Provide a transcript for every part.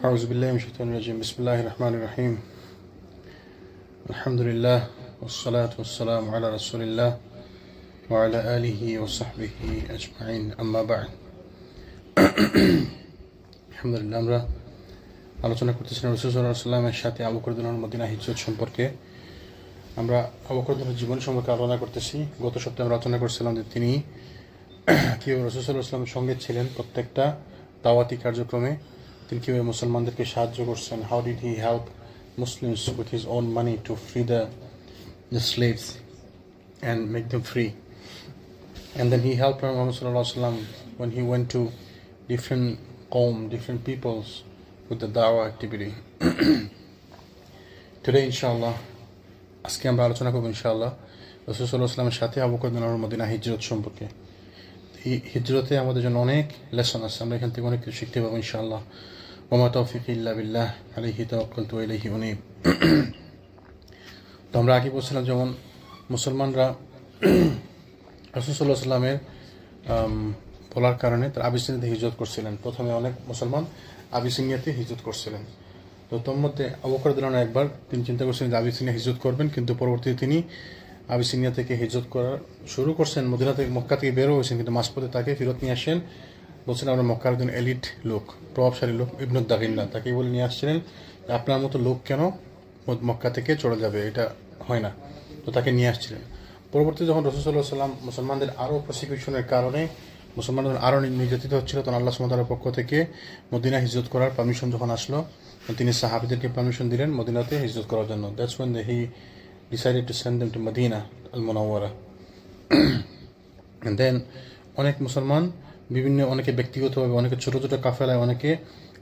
أعوذ بالله من الشيطان الرجيم بسم الله الرحمن الرحيم الحمد لله والصلاة والسلام على رسول الله وعلى آله وصحبه أجمعين أما بعد الحمد لله আমরা আলোচনা করতেছিলাম রাসূল সাল্লাল্লাহু আলাইহি ওয়াসাল্লামের সাথে আবু বকর রাদিয়াল্লাহু আনহু মদিনা হিজরত সম্পর্কে। আমরা আবু বকর রাদিয়াল্লাহু জীবন সম্পর্কে আলোচনা করতেছি। গত সপ্তাহে আমরা আলোচনা করছিলাম যে তিনি কিভাবে রাসূল সাল্লাল্লাহু আলাইহি ওয়াসাল্লামের সঙ্গে ছিলেন প্রত্যেকটা দাওয়াতি কার্যক্রমে। তিনি কিভাবে মুসলমানদেরকে সাহায্য করছেন, how did he help Muslims with his own money to free the slaves and make them free. And then he helped Muhammad sallallahu alaihi wasallam when he went to different different peoples with the dawah activity. Today inshallah আজকে আমরা আলোচনা করব ইনশাআল্লাহ রাসূল সাল্লাল্লাহু আলাইহি ওয়াসাল্লামের সাথে আবু বকর রাদিয়াল্লাহু আনহু মদিনা হিজরত সম্পর্কে। এই হিজরতে আমাদের জন্য অনেক লেসন আছে, আমরা এখান থেকে অনেক কিছু শিখতে পাবো ইনশাআল্লাহ। ওমা তাওফিক ইল্লা বিল্লাহ আলাইহি তাওয়াক্কালতু ওয়া ইলাইহি উনীব। তো আমরা আগে বলছিলাম যেমন মুসলমানরা রাসূল সাল্লাল্লাহু আলাইহি ওয়াসাল্লামের বলার কারণে তারা আবিসিনিয়াতে হিজরত করছিলেন। প্রথমে অনেক মুসলমান আবিসিনিয়াতে হিজরত করছিলেন। তো তোর মধ্যে আবু বকর রাদিয়াল্লাহু আনহু একবার তিনি চিন্তা করছিলেন যে আবিসিনিয়া হিজরত করবেন, কিন্তু পরবর্তীতে তিনি আবিসিনিয়া থেকে হিজরত করা শুরু করছেন। মদিনা থেকে মক্কা থেকে বেরো হয়েছেন, কিন্তু মাঝপথে তাকে ফেরত নিয়ে আসেন। বলছেন আমরা মক্কার একজন এলিট লোক, প্রভাবশালী লোক ইবনুদ দাগিন্না, তাকে বলে নিয়ে আসছিলেন আপনার মতো লোক কেন মক্কা থেকে চলে যাবে, এটা হয় না। তো তাকে নিয়ে আসছিলেন। পরবর্তীতে যখন রাসূল সাল্লাল্লাহু আলাইহি ওয়াসাল্লাম মুসলমানদের আরও প্রসিকিউশনের কারণে মুসলমানদের আরও নির্যাতিত হচ্ছিল, তখন আল্লাহ সুবহানাহু ওয়া তাআলার পক্ষ থেকে মদিনা হিজরত করার পারমিশন যখন আসলো, তিনি সাহাবীদেরকে পারমিশন দিলেন মদিনাতে হিজরত করার জন্য। That's when he decided to send them to Medina al-Munawwara. And then অনেক মুসলমান অনেকে ব্যক্তিগতভাবে, অনেকে ছোট ছোট কাফেলায়,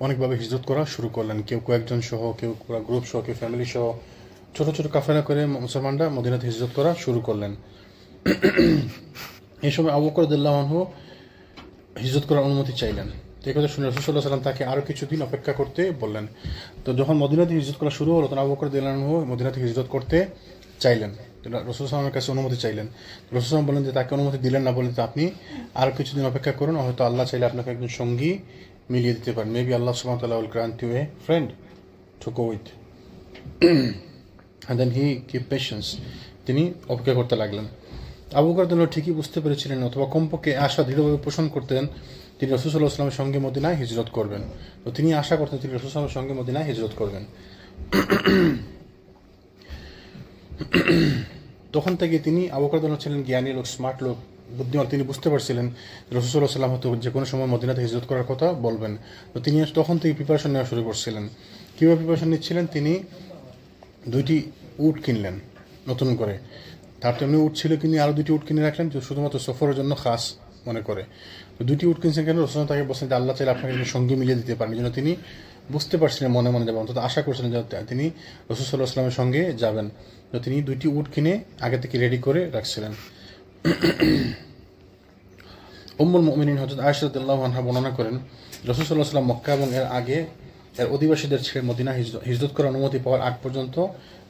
অনেকভাবে হিজরত করা শুরু করলেন। কেউ কয়েকজন সহ, কেউ পুরো গ্রুপ সহ, কেউ ফ্যামিলি সহ, ছোট ছোট কাফেলা করে মুসলমানরা মদিনাতে হিজরত করা শুরু করলেন। এই সময় আবু বকর রাদিয়াল্লাহু আনহু হিজরত করার অনুমতি চাইলেন। এই কথা শুনে রাসূল সাল্লাল্লাহু আলাইহি ওয়াসাল্লাম তাকে আরও কিছুদিন অপেক্ষা করতে বললেন। তো যখন মদিনাতে হিজরত করা শুরু হলো, তখন আবু বকর রাদিয়াল্লাহু আনহু মদিনাতে হিজরত করতে চাইলেন, রাসূল সাল্লাল্লাহু আলাইহি ওয়াসাল্লামের কাছে অনুমতি চাইলেন। রাসূল সাল্লাল্লাহু আলাইহি ওয়াসাল্লাম বললেন যে তাকে অনুমতি দিলেন না, বলে আপনি আরও কিছুদিন অপেক্ষা করুন, হয়তো আল্লাহ চাইলে আপনাকে একজন সঙ্গী মিলিয়ে দিতে পারেন। মেবি আল্লাহ সুবহানাহু ওয়া তাআলা will grant you a friend to go with. And then he keep patience, তিনি অপেক্ষা করতে লাগলেন। আবু বকর রাদিয়াল্লাহু আনহু ঠিকই বুঝতে পেরেছিলেন, অথবা কমপক্ষে আশা দৃঢ়ভাবে পোষণ করতেন তিনি রাসূল সাল্লাল্লাহু আলাইহি ওয়াসাল্লামের সঙ্গে মদিনায় হিজরত করবেন। তো তিনি আশা করতেন তিনি রাসূল সাল্লাল্লাহু আলাইহি ওয়াসাল্লামের সঙ্গে মদিনায় হিজরত করবেন। তখন থেকে তিনি আবু বকর রাদিয়াল্লাহু আনহু ছিলেন জ্ঞানী লোক, স্মার্ট লোক, বুদ্ধিমান। তিনি বুঝতে পারছিলেন রাসূল সাল্লাল্লাহু আলাইহি ওয়াসাল্লাম হয়তো যে কোনো সময় মদিনাতে হিজরত করার কথা বলবেন। তো তিনি তখন থেকে প্রিপারেশন নেওয়া শুরু করছিলেন। কীভাবে প্রিপারেশন নিচ্ছিলেন? তিনি 2টি উট কিনলেন নতুন করে। তার তেমনি উট ছিল, তিনি আরও 2টি উট কিনে রাখলেন শুধুমাত্র সফরের জন্য খাস মনে করে। তো 2টি উট কিনছেন কেন? রাসূল তাকে বলছেন যে আল্লাহ চাইলে আপনাকে একজন সঙ্গী মিলিয়ে দিতে পারেন। এই জন্য তিনি বুঝতে পারছিলেন মনে মনে যাবেন, অন্তত আশা করছিলেন যে তিনি রাসূল সাল্লাল্লাহু আলাইহি ওয়াসাল্লামের সঙ্গে যাবেন। তো তিনি 2টি উট কিনে আগে থেকে রেডি করে রাখছিলেন। উম্মুল মুমিনিন হযরত আয়েশা রাদিয়াল্লাহু আনহা বর্ণনা করেন, রাসূল সাল্লাল্লাহু আলাইহি ওয়াসাল্লাম মক্কা এবং এর আগে এর অধিবাসীদের ছেড়ে মদিনা হিজরত করার অনুমতি পাওয়ার আগ পর্যন্ত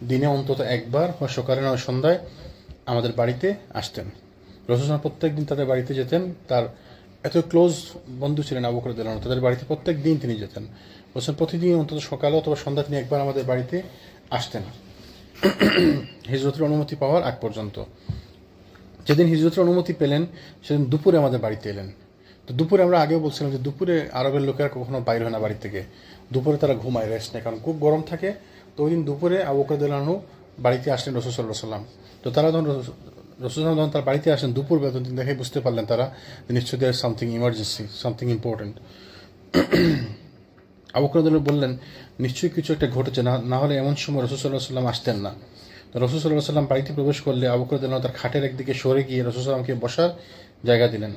দিনে অন্তত একবার হয় সকালে নয় সন্ধ্যায় আমাদের বাড়িতে আসতেন। রাসূল সাল্লাল্লাহু প্রত্যেক দিন তাদের বাড়িতে যেতেন। তার এত ক্লোজ বন্ধু ছিলেন আবু বকর রাদিয়াল্লাহু আনহু, তাদের বাড়িতে প্রত্যেক দিন তিনি যেতেন। বলছেন প্রতিদিন অন্তত সকালে অথবা সন্ধ্যা তিনি একবার আমাদের বাড়িতে আসতেন হিজরতের অনুমতি পাওয়ার আগ পর্যন্ত। যেদিন হিজরতের অনুমতি পেলেন সেদিন দুপুরে আমাদের বাড়িতে এলেন। তো দুপুরে আমরা আগেও বলছিলাম যে দুপুরে আরবের লোকেরা কখনো বাইর হয় না বাড়ি থেকে, দুপুরে তারা ঘুমায়, রেস্ট নেয়, কারণ খুব গরম থাকে। তো ওই দিন দুপুরে আবু বকর রাদিয়াল্লাহু আনহু বাড়িতে আসলেন রাসূল সাল্লাল্লাহু আলাইহি ওয়াসাল্লাম। তো তারা যখন রাসূল যখন তার বাড়িতে আসেন দুপুরবেলা, তিনি দেখে বুঝতে পারলেন তারা নিশ্চয়ই there something emergency, something important. Abu Bakr রাদিয়াল্লাহু বললেন নিশ্চয়ই কিছু একটা ঘটেছে, না হলে এমন সময় রাসূল সাল্লাল্লাহু আলাইহি ওয়াসাল্লাম আসতেন না। তো রাসূল সাল্লাল্লাহু আলাইহি ওয়াসাল্লাম বাড়িতে প্রবেশ করলে আবু বকর রাদিয়াল্লাহু তার খাটের একদিকে সরে গিয়ে রাসূল সাল্লাল্লাহু আলাইহি ওয়াসাল্লামকে বসার জায়গা দিলেন।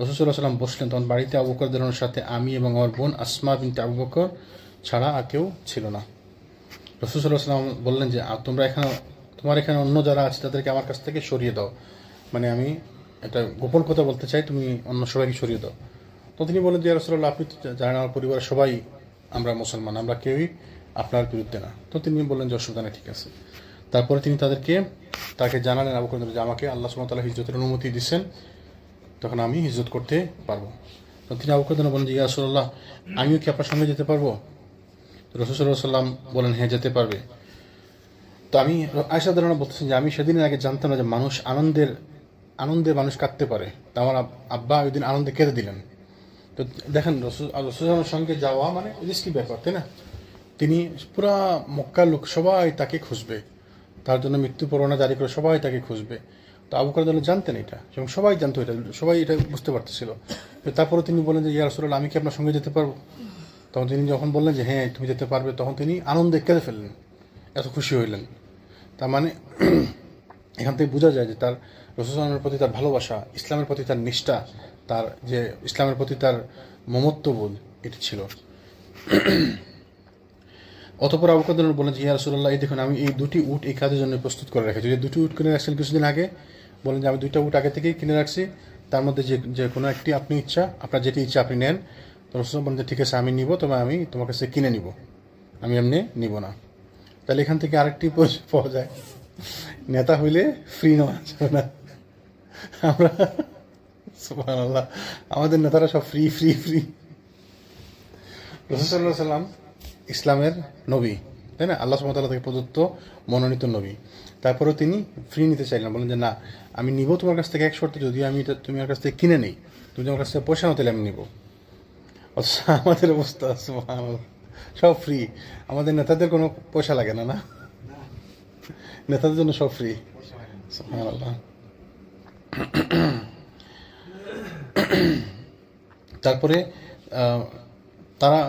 রাসূল সাল্লাল্লাহু আলাইহি ওয়াসাল্লাম বসলেন। তখন বাড়িতে আবু বকর রাদিয়াল্লাহুর সাথে আমি এবং আমার বোন আসমা বিনতে আবু বকর ছাড়া আর কেউ ছিল না। রাসূল সাল্লাল্লাহু আলাইহি ওয়াসাল্লাম বললেন যে তোমার এখানে অন্য যারা আছে তাদেরকে আমার কাছ থেকে সরিয়ে দাও, মানে আমি একটা গোপন কথা বলতে চাই, তুমি অন্য সবাইকে সরিয়ে দাও। তো তিনি বললেন যে ইয়া রাসূলুল্লাহ, আপনি তো জানেন আমার পরিবারের সবাই আমরা মুসলমান, আমরা কেউই আপনার বিরুদ্ধে না। তো তিনি বললেন যে অসুবিধা নেই, ঠিক আছে। তারপরে তিনি তাকে জানালেন আবু বকর যে আমাকে আল্লাহ সুবহানাহু ওয়া তাআলা হিজরতের অনুমতি দিয়েছেন, তখন আমি হিজরত করতে পারবো। তো তিনি আবু বকর বললেন যে ইয়া রাসূলুল্লাহ, আমিও কি আপনার সঙ্গে যেতে পারবো? রাসূল সাল্লাল্লাহু আলাইহি ওয়াসাল্লাম বলেন হ্যাঁ যেতে পারবে। তো আমি আয়েশা রাদিয়াল্লাহু আনহা বলতেছেন যে আমি সেদিনের আগে জানতাম না যে মানুষ আনন্দে মানুষ কাঁদতে পারে। তো আমার আব্বা ওই দিন আনন্দে কেঁদে দিলেন। তো দেখেন রাসূলের সঙ্গে যাওয়া মানে রিস্কি ব্যাপার, তাই না? তিনি পুরা মক্কার লোক সবাই তাকে খুঁজবে, তার জন্য মৃত্যু পরোয়ানা জারি করে সবাই তাকে খুঁজবে। তো আবু বকর রাদিয়াল্লাহু জানতেন এটা, এবং সবাই জানতো এটা, সবাই এটা বুঝতে পারতেছিল। তারপরে তিনি বললেন যে ইয়া রাসূলুল্লাহ আমি কি আপনার সঙ্গে যেতে পারবো? তখন তিনি যখন বললেন যে হ্যাঁ তুমি যেতে পারবে, তখন তিনি আনন্দে কেঁদে ফেললেন, এত খুশি হইলেন। তার মানে এখান থেকে বোঝা যায় যে তার রাসূলের প্রতি তার ভালোবাসা, ইসলামের প্রতি তার নিষ্ঠা, তার যে ইসলামের প্রতি তার মমত্ববোধ এটি ছিল। অতঃপর আবু বকর রাদিয়াল্লাহু বলেন যে ইয়া রাসূলুল্লাহ এই দেখুন আমি এই দুটি উট এই কাজের জন্য প্রস্তুত করে রেখেছি। যে দুটি উট কিনে রাখছেন কিছুদিন আগে, বলেন যে আমি দুইটা উট আগে থেকেই কিনে রাখছি, তার মধ্যে যে কোনো একটি আপনি ইচ্ছা, আপনার যেটি ইচ্ছা আপনি নেন। তো রাসূল বলেন যে ঠিক আছে আমি নিব, তবে আমি তোমার কাছে কিনে নিব, আমি এমনি নিব না। তাহলে এখান থেকে আরেকটি পাওয়া যায়, নেতা হইলে ফ্রি নেওয়া যাবে না। আমরা সুবহানাল্লাহ, আমাদের নেতারা সব ফ্রি ফ্রি ফ্রি। রাসূল সাল্লাল্লাহু আলাইহি ওয়াসাল্লাম ইসলামের নবী, তাই না? আল্লাহ সুবহানাহু ওয়া তাআলা থেকে প্রদত্ত মনোনীত নবী। তারপরেও তিনি ফ্রি নিতে চাইলেন, বলেন যে না আমি নিব তোমার কাছ থেকে এক শর্তে, যদি আমি এটা তুমি আমার কাছ থেকে কিনে নেই, তুমি আমার কাছ থেকে পয়সা নাও তাহলে আমি নিব। অথচ আমাদের অবস্থা সুবহানাল্লাহ সব ফ্রি, আমাদের নেতাদের কোনো পয়সা লাগে না, না নেতাদের জন্য সব ফ্রি। সুবহানাল্লাহ। তারপরে তারা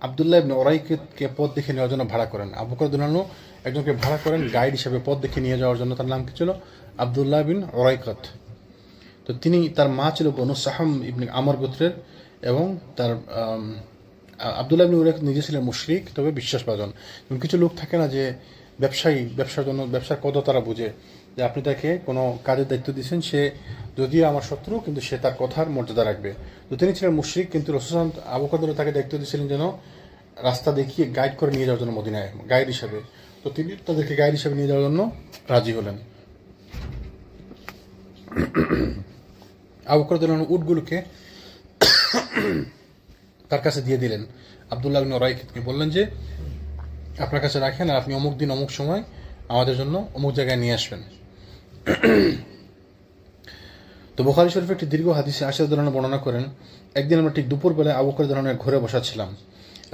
আব্দুল্লাহ ইবনে উরাইকতকে পথ দেখে নেওয়ার জন্য ভাড়া করেন। আবু বকর রাদিয়াল্লাহু আনহু একজনকে ভাড়া করেন গাইড হিসেবে পথ দেখে নিয়ে যাওয়ার জন্য। তার নাম কি ছিল? আব্দুল্লাহ বিন উরাইকত। তো তার মা ছিল বনু সাহাম ইবনে আমর গোত্রের, এবং তার আব্দুল্লাহ ইবনে উরাইকত নিজে ছিলেন মুশরিক, তবে বিশ্বাসভাজন। কিছু লোক থাকে না যে ব্যবসার কদর তারা বুঝে, যে আপনি তাকে কোনো কাজের দায়িত্ব দিচ্ছেন, সে যদিও আমার শত্রু কিন্তু সে তার কথার মর্যাদা রাখবে। তো তিনি ছিলেন মুশরিক, কিন্তু রাসূল আবু বকর তাকে দায়িত্ব দিয়েছিলেন যেন রাস্তা দেখিয়ে গাইড করে নিয়ে যাওয়ার জন্য মদিনায় গাইড হিসাবে। তো তিনি তাদেরকে গাইড হিসাবে নিয়ে যাওয়ার জন্য রাজি হলেন। আবু বকর উটগুলোকে তার কাছে দিয়ে দিলেন। আব্দুল্লাহ ইবনে উরাইকতকে বললেন যে আপনার কাছে রাখেন, আর আপনি অমুক দিন অমুক সময় আমাদের জন্য অমুক জায়গায় নিয়ে আসবেন। তো বুখারী শরীফে একটি দীর্ঘ হাদিসে আয়েশা রাদিয়াল্লাহু আনহা বর্ণনা করেন, একদিন আমরা ঠিক দুপুরবেলায় আবু বকর রাদিয়াল্লাহু আনহুর ঘরে বসা ছিলাম।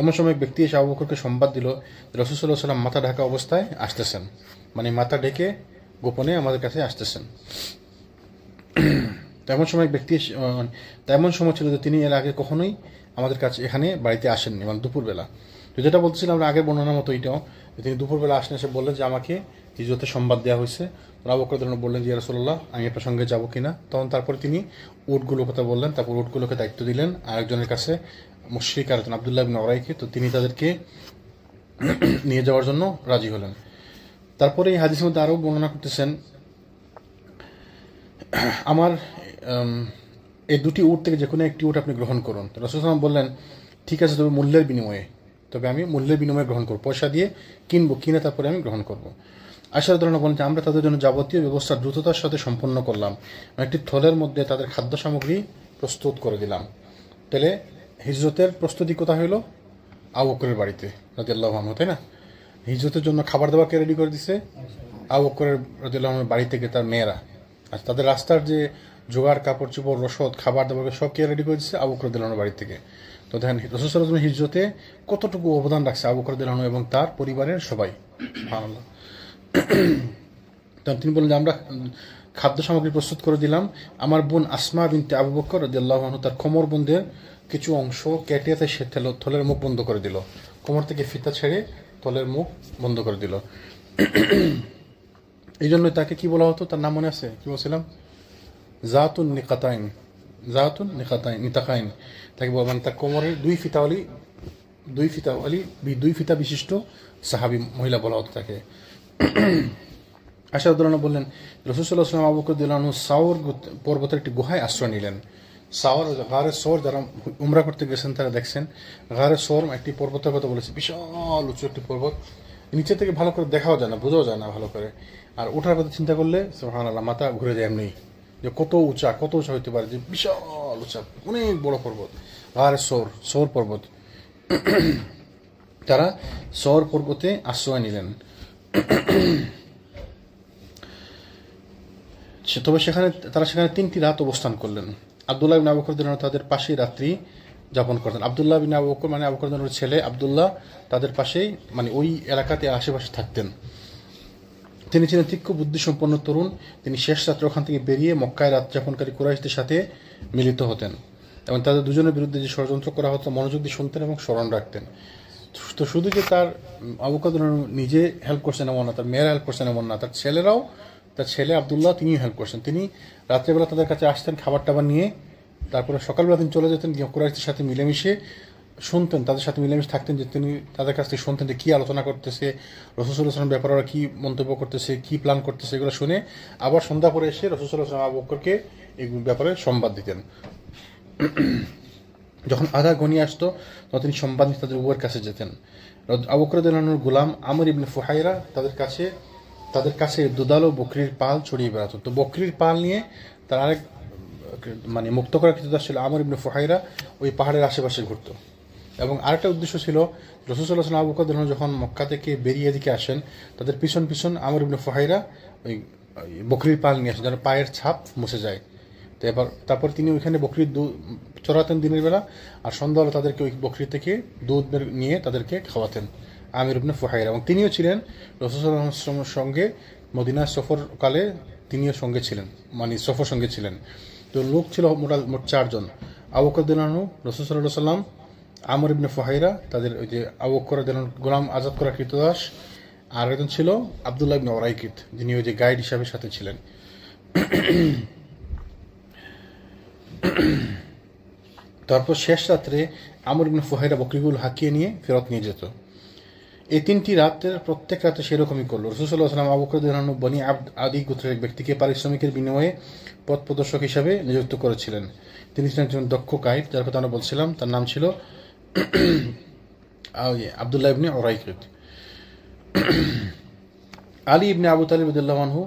এমন সময় এক ব্যক্তি এসে আবু বকরকে সংবাদ দিল রাসূল সাল্লাল্লাহু আলাইহি ওয়াসাল্লাম মাথা ঢাকা অবস্থায় আসতেছেন, মানে মাথা ঢেকে গোপনে আমাদের কাছে আসতেছেন। তেমন সময় ছিল যে তিনি এর আগে কখনোই আমাদের কাছে এখানে বাড়িতে আসেননি, মানে দুপুরবেলা। তো যেটা বলতেছিলাম আমরা আগের বর্ণনার মতো এটাও, তিনি দুপুরবেলা আসেন, এসে বললেন যে আমাকে হিজরতের সংবাদ দেওয়া হয়েছে। আবু বকর রাদিয়াল্লাহু আনহু বললেন যে ইয়া রাসূলুল্লাহ আমি আপনার সঙ্গে যাবো কিনা। তখন তারপরে তিনি উটগুলোর কথা বললেন, তারপর উটগুলোকে দায়িত্ব দিলেন আরেকজনের কাছে, মুশরিক আরেকজন আব্দুল্লাহ ইবনে উরাইকে। তো তিনি তাদেরকে নিয়ে যাওয়ার জন্য রাজি হলেন। তারপরে এই হাদিসের মধ্যে আরও বর্ণনা করতেছেন, আমার এই দুটি উট থেকে যে কোনো একটি উট আপনি গ্রহণ করুন। তো রাসূল সাল্লাল্লাহু আলাইহি ওয়াসাল্লাম বললেন ঠিক আছে, তবে আমি মূল্যের বিনিময়ে গ্রহণ করবো, পয়সা দিয়ে কিনে তারপরে আমি গ্রহণ করবো। আয়েশা রাদিয়াল্লাহু আনহা বলেন যে আমরা তাদের জন্য যাবতীয় ব্যবস্থা দ্রুততার সাথে সম্পন্ন করলাম, একটি থলের মধ্যে তাদের খাদ্য সামগ্রী প্রস্তুত করে দিলাম। তাহলে হিজরতের প্রস্তুতি কোথায় হইল? আবু বকরের বাড়িতে রাদিয়াল্লাহু আনহু, তাই না? হিজরতের জন্য খাবার দাবারকে রেডি করে দিছে আবু বকর রাদিয়াল্লাহু আনহুর বাড়ি থেকে তার মেয়েরা, আর তাদের রাস্তার যে জোগাড়, কাপড় চোপড়, রসদ, খাবার দাবার সব কে রেডি করে দিচ্ছে? আবু বকর রাদিয়াল্লাহু আনহুর বাড়ি থেকে। তো দেখেন রাসূল সাল্লাল্লাহু আলাইহি ওয়াসাল্লাম হিজরতে কতটুকু অবদান রাখছে আবু বকর রাদিয়াল্লাহু আনহু এবং তার পরিবারের সবাই। সুবহানাল্লাহ। তখন তিনি বললেন যে আমরা খাদ্য সামগ্রী প্রস্তুত করে দিলাম। আমার বোন আসমা বিনতে আবু বকর রাদিয়াল্লাহু আনহু তার কোমর বন্ধের কিছু অংশ কেটে সে থলের মুখ বন্ধ করে দিল, কোমর থেকে ফিতা ছেড়ে থলের মুখ বন্ধ করে দিল। এই জন্য তাকে কি বলা হতো? তার নাম মনে আছে? কি বলছিলাম? জাতুন নিতাকাইন। তাকে মানে তার কোমরের দুই ফিতা বিশিষ্ট সাহাবী মহিলা বলা হতো তাকে। আয়েশা রাদিয়াল্লাহু আনহা বললেন রাসূল সাল্লাল্লাহু আলাইহি ওয়াসাল্লাম আবু বকর রাদিয়াল্লাহু আনহু সাওর পর্বতের একটি গুহায় আশ্রয় নিলেন। গারে সওর যারা উমরা করতে গেছেন তারা দেখছেন, গারে সওর একটি পর্বতের কথা বলেছে, বিশাল উঁচু একটি পর্বত, নিচে থেকে ভালো করে দেখাও যায় না, বোঝাও যায় না ভালো করে। আর ওঠার কথা চিন্তা করলে সুবহানাল্লাহ মাথা ঘুরে যায় এমনি, যে কত উঁচা হইতে পারে, যে বিশাল উঁচা অনেক বড় পর্বত, গারে সওর পর্বত। তারা সওর পর্বতে আশ্রয় নিলেন। তবে তারা সেখানে 3টি রাত অবস্থান করলেন। আব্দুল্লাহ ইবনে আবু বকর রাদিয়াল্লাহু আনহু তাদের পাশেই রাত্রি যাপন করতেন। আব্দুল্লাহ ইবনে আবু বকর মানে আবু বকর রাদিয়াল্লাহু আনহুর ছেলে আব্দুল্লাহ তাদের পাশেই মানে ওই এলাকাতে আশেপাশে থাকতেন। তিনি ছিলেন তীক্ষ্ণ বুদ্ধিসম্পন্ন তরুণ। তিনি শেষ রাত্রে ওখান থেকে বেরিয়ে মক্কায় রাত যাপনকারী কুরাইশদের সাথে মিলিত হতেন এবং তাদের দুজনের বিরুদ্ধে যে ষড়যন্ত্র করা হতো মনোযোগ দিয়ে শুনতেন এবং স্মরণ রাখতেন। তো শুধু যে তার আবু বকর নিজে হেল্প করছেন এমন না, তার মেয়েরা হেল্প করছেন এমন না, তার ছেলেরাও, তার ছেলে আব্দুল্লাহ তিনিও হেল্প করছেন। তিনি রাত্রেবেলা তাদের কাছে আসতেন খাবার টাবার নিয়ে, তারপরে সকালবেলা তিনি চলে যেতেন কুরাইশদের সাথে মিলেমিশে শুনতেন, তাদের সাথে মিলেমিশে থাকতেন, যে তিনি তাদের কাছ থেকে শুনতেন যে কী আলোচনা করতেছে, রাসূল সাল্লাল্লাহু আলাইহি ওয়াসাল্লামের ব্যাপারে ওরা কী মন্তব্য করতেছে, কী প্ল্যান করতেছে, এগুলো শুনে আবার সন্ধ্যা পরে এসে রাসূল সাল্লাল্লাহু আলাইহি ওয়াসাল্লাম আবু বকরকে এই ব্যাপারে সংবাদ দিতেন। যখন আধা গনিয়ে আসতো তখন তিনি সংবাদ নিয়ে তাদের উভয়ের কাছে যেতেন। আবু বকর রাদিয়াল্লাহু আনহুর গোলাম আমর ইবনে ফুহাইরা তাদের কাছে দুধালো বকরির পাল ছড়িয়ে বেড়াতো। তো বকরির পাল নিয়ে তার আরেক মানে মুক্ত করার কৃতদাস ছিল আমর ইবনে ফুহাইরা, ওই পাহাড়ের আশেপাশে ঘুরত। এবং আরেকটা উদ্দেশ্য ছিল, রাসূল সাল্লাল্লাহু আলাইহি ওয়াসাল্লাম আবু বকর রাদিয়াল্লাহু আনহু যখন মক্কা থেকে বেরিয়ে এদিকে আসেন, তাদের পিছন পিছন আমর ইবনে ফুহাইরা ওই বকরির পাল নিয়ে আসেন যেন পায়ের ছাপ মুছে যায়। তো তারপর তিনি ওইখানে বকরির দুধ চড়াতেন দিনের বেলা, আর সন্ধ্যাবেলা তাদেরকে ওই বকরি থেকে দুধ নিয়ে তাদেরকে খাওয়াতেন আমির ইবনে ফুহাইরা। এবং তিনিও ছিলেন রাসূল সাল্লাল্লাহু আলাইহি ওয়াসাল্লামের সঙ্গে মদিনা সফরকালে, তিনিও সঙ্গে ছিলেন, মানে সফর সঙ্গে ছিলেন। তো লোক ছিল মোট 4 জন, আবু বকর রাদিয়াল্লাহু আনহু, রাসূল সাল্লাল্লাহু আলাইহি ওয়াসাল্লাম, আমর ইবনে ফুহাইরা, তাদের ওই যে আবু বকর রাদিয়াল্লাহু আনহু গোলাম আজাদ করা কৃতদাস, আর একজন ছিল আব্দুল্লাহ ইবনে উরাইকিত, যিনি ওই যে গাইড হিসাবে সাথে ছিলেন। তারপর শেষ রাত্রে আমর ইবনে ফুহাইরা বকরিগুলো হাঁকিয়ে নিয়ে ফেরত নিয়ে যেত। এই 3টি রাতের প্রত্যেক রাতে সেরকমই করলো। রাসূল সাল্লাল্লাহু আলাইহি ওয়াসাল্লাম আবু বকর রাদিয়াল্লাহু আনহু বনি আদি গোত্রের এক ব্যক্তিকে পারিশ্রমিকের বিনিময়ে পথ প্রদর্শক হিসাবে নিযুক্ত করেছিলেন। তিনি ছিলেন একজন দক্ষ গাইড, যার কথা আমরা বলছিলাম, তার নাম ছিল আব্দুল্লাহ ইবনে উরাইকিত। আলী ইবনে আবু তালিব রাদিয়াল্লাহু আনহু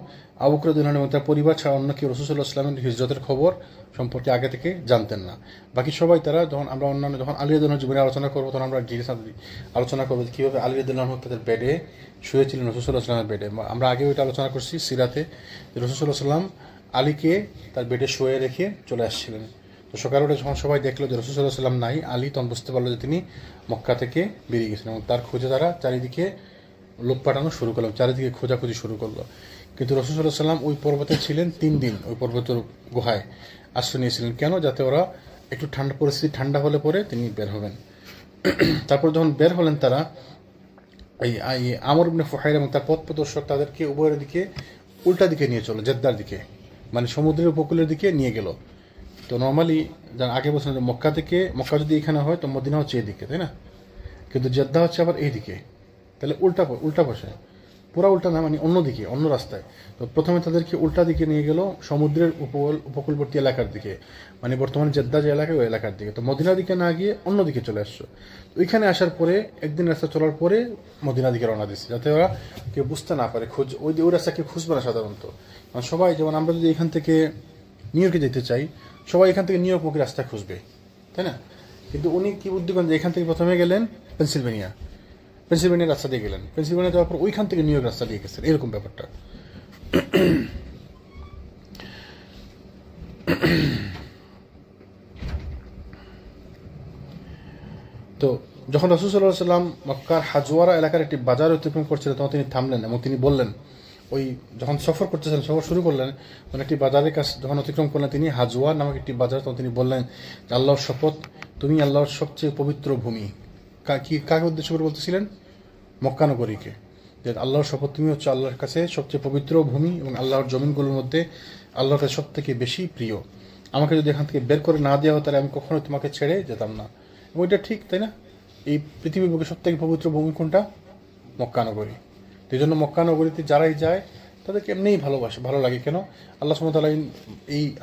আবু বকর রাদিয়াল্লাহু আনহু এবং তার পরিবার ছাড়া অন্য কেউ রাসূল সাল্লাল্লাহু আলাইহি ওয়াসাল্লামের হিজরতের খবর সম্পর্কে আগে থেকে জানতেন না। বাকি সবাই তারা যখন আলী রাদিয়াল্লাহু আনহুর জীবনে আলোচনা করবো, তখন আমরা আলোচনা করবো কীভাবে আলী রাদিয়াল্লাহু আনহু তাদের বেডে শুয়েছিলেন, রাসূল সাল্লাল্লাহু আলাইহি ওয়াসাল্লামের বেডে। আমরা আগে ওইটা আলোচনা করছি সিরাতে, রাসূল সাল্লাল্লাহু আলাইহি ওয়াসাল্লাম আলীকে তার বেডে শুয়ে রেখে চলে আসছিলেন। তো সকালে উঠে যখন সবাই দেখলো যে রাসূল সাল্লাল্লাহু আলাইহি ওয়াসাল্লাম নাই, আলী তখন বুঝতে পারলো যে তিনি মক্কা থেকে বেরিয়ে গেছেন এবং তার খোঁজে তারা চারিদিকে লোক পাঠানো শুরু করলো, চারিদিকে খোঁজাখুঁজি শুরু করলো। কিন্তু রাসূল সাল্লাল্লাহু আলাইহি ওয়াসাল্লাম ওই পর্বতে ছিলেন 3 দিন, ওই পর্বতের গুহায় আশ্রয় নিয়েছিলেন। কেন? যাতে ওরা একটু পরিস্থিতি ঠান্ডা হলে পরে তিনি বের হবেন। তারপর যখন বের হলেন তারা, এই আমর ইবনে ফুহাইরা এবং তার পথ প্রদর্শক তাদেরকে উভয়ের দিকে উল্টা দিকে নিয়ে চলো, জেদ্দার দিকে, মানে সমুদ্রের উপকূলের দিকে নিয়ে গেল। তো নর্মালি আগে বলছিলাম যে মক্কা যদি এখানে হয় তো মদিনা হচ্ছে এদিকে, তাই না? কিন্তু জেদ্দা হচ্ছে আবার এইদিকে, তাহলে উল্টা পাশে, পুরা উল্টা না, মানে অন্যদিকে, অন্য রাস্তায়। তো প্রথমে তাদেরকে উল্টা দিকে নিয়ে গেল সমুদ্রের উপকূলবর্তী এলাকার দিকে, মানে বর্তমানে জেদ্দা যে এলাকায় ওই এলাকার দিকে। তো মদিনার দিকে না গিয়ে অন্যদিকে চলে আসছো। ওইখানে আসার পরে একদিন রাস্তা চলার পরে মদিনার দিকে রওনা দিচ্ছে, যাতে ওরা কেউ বুঝতে না পারে, ওই রাস্তা কেউ খুঁজবে না সাধারণত। কারণ সবাই, যেমন আমরা যদি এখান থেকে নিউ ইয়র্কে যেতে চাই, সবাই এখান থেকে নিউ ইয়র্কমুখী রাস্তা খুঁজবে, তাই না? কিন্তু উনি কি বুদ্ধি করেন যে এখান থেকে প্রথমে গেলেন পেনসিলভেনিয়া রাস্তা দিয়ে গেলেন, পেনসিলভেনিয়া যাওয়ার পর ওইখান থেকে নিউ ইয়র্ক রাস্তা দিয়ে গেছেন, এরকম ব্যাপারটা। তো যখন রাসূল সাল্লাল্লাহু আলাইহি ওয়াসাল্লাম মক্কার হাজওয়ারা এলাকার একটি বাজার অতিক্রম করছিলেন, তখন তিনি থামলেন এবং তিনি বললেন, ওই যখন সফর করতেছেন, সফর শুরু করলেন, মানে একটি বাজারের কাছে যখন অতিক্রম করলেন তিনি, হাজওয়া নামক একটি বাজার, তখন তিনি বললেন, আল্লাহর শপথ, তুমি আল্লাহর সবচেয়ে পবিত্র ভূমি। কাকে উদ্দেশ্য করে বলতেছিলেন? মক্কা নগরীকে, যে আল্লাহর শপথ, তুমি হচ্ছে আল্লাহর কাছে সবচেয়ে পবিত্র ভূমি এবং আল্লাহর জমিনগুলোর মধ্যে আল্লাহর কাছে সব থেকে বেশি প্রিয়। আমাকে যদি এখান থেকে বের করে না দেওয়া হতো তাহলে আমি কখনোই তোমাকে ছেড়ে যেতাম না। এবং এটা ঠিক, তাই না? এই পৃথিবীর বুকে সব থেকে পবিত্র ভূমি কোনটা? মক্কা নগরী। এই জন্য মক্কা নগরীতে যারাই যায় তাদেরকে এমনিই ভালো লাগে। কেন? আল্লাহ সুবহানাহু ওয়া তাআলা